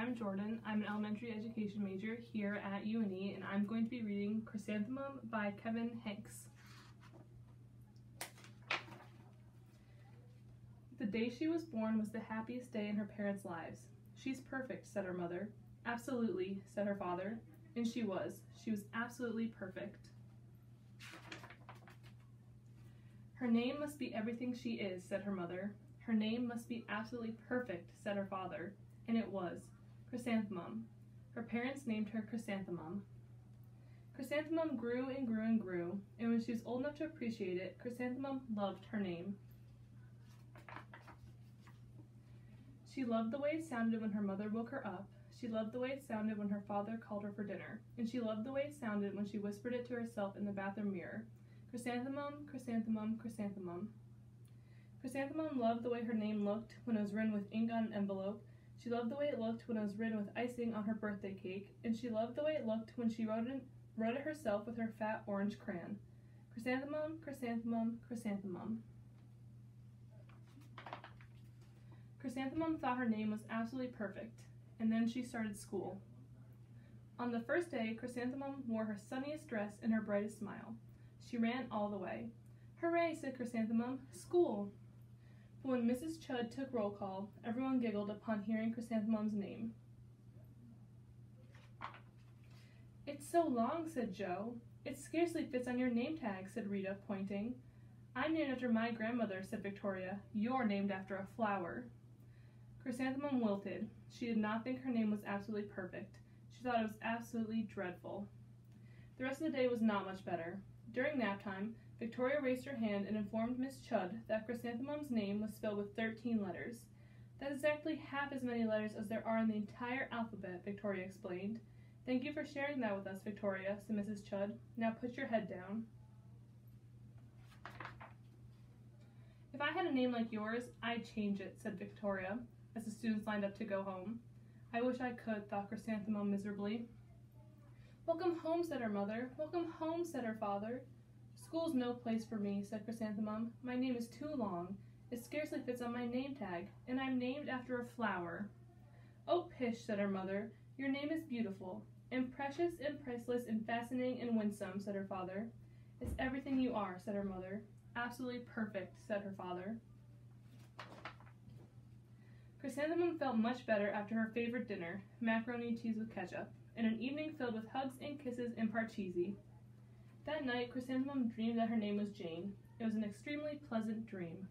I'm Jordyn. I'm an elementary education major here at UNE, and I'm going to be reading Chrysanthemum by Kevin Hanks. The day she was born was the happiest day in her parents' lives. "She's perfect," said her mother. "Absolutely," said her father. And she was. She was absolutely perfect. "Her name must be everything she is," said her mother. "Her name must be absolutely perfect," said her father. And it was. Chrysanthemum. Her parents named her Chrysanthemum. Chrysanthemum grew and grew and grew, and when she was old enough to appreciate it, Chrysanthemum loved her name. She loved the way it sounded when her mother woke her up. She loved the way it sounded when her father called her for dinner. And she loved the way it sounded when she whispered it to herself in the bathroom mirror. Chrysanthemum, chrysanthemum, chrysanthemum. Chrysanthemum loved the way her name looked when it was written with ink on an envelope. She loved the way it looked when it was written with icing on her birthday cake. And she loved the way it looked when she wrote it herself with her fat orange crayon. Chrysanthemum, chrysanthemum, chrysanthemum. Chrysanthemum thought her name was absolutely perfect, and then she started school. On the first day, Chrysanthemum wore her sunniest dress and her brightest smile. She ran all the way. "Hooray," said Chrysanthemum, "school!" But when Mrs. Chudd took roll call, everyone giggled upon hearing Chrysanthemum's name. "It's so long," said Joe. "It scarcely fits on your name tag," said Rita, pointing. "I'm named after my grandmother," said Victoria. "You're named after a flower." Chrysanthemum wilted. She did not think her name was absolutely perfect. She thought it was absolutely dreadful. The rest of the day was not much better. During nap time, Victoria raised her hand and informed Miss Chudd that Chrysanthemum's name was spelled with 13 letters. "That's exactly half as many letters as there are in the entire alphabet," Victoria explained. "Thank you for sharing that with us, Victoria," said Mrs. Chudd. "Now put your head down." "If I had a name like yours, I'd change it," said Victoria, as the students lined up to go home. "I wish I could," thought Chrysanthemum miserably. "Welcome home," said her mother. "Welcome home," said her father. "School's no place for me," said Chrysanthemum. "My name is too long. It scarcely fits on my name tag, and I'm named after a flower." "Oh, pish," said her mother. "Your name is beautiful, and precious and priceless and fascinating and winsome," said her father. "It's everything you are," said her mother. "Absolutely perfect," said her father. Chrysanthemum felt much better after her favorite dinner, macaroni and cheese with ketchup, and an evening filled with hugs and kisses and parcheesi. That night, Chrysanthemum dreamed that her name was Jane. It was an extremely pleasant dream.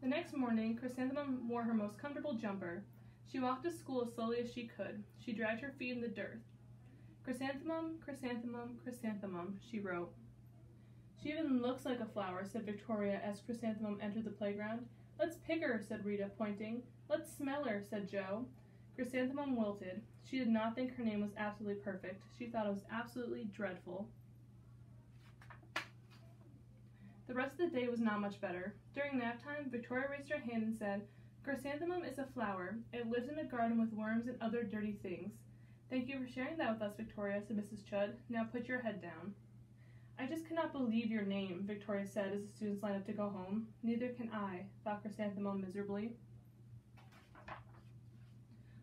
The next morning, Chrysanthemum wore her most comfortable jumper. She walked to school as slowly as she could. She dragged her feet in the dirt. "Chrysanthemum, chrysanthemum, chrysanthemum," she wrote. "She even looks like a flower," said Victoria as Chrysanthemum entered the playground. "Let's pick her," said Rita, pointing. "Let's smell her," said Joe. Chrysanthemum wilted. She did not think her name was absolutely perfect. She thought it was absolutely dreadful. The rest of the day was not much better. During nap time, Victoria raised her hand and said, "Chrysanthemum is a flower. It lives in a garden with worms and other dirty things." "Thank you for sharing that with us, Victoria," said Mrs. Chudd. "Now put your head down." "I just cannot believe your name," Victoria said as the students lined up to go home. "Neither can I," thought Chrysanthemum miserably.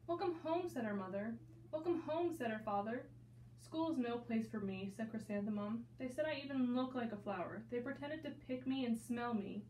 "Welcome home," said her mother. "Welcome home," said her father. "School is no place for me," said Chrysanthemum. "They said I even look like a flower. They pretended to pick me and smell me."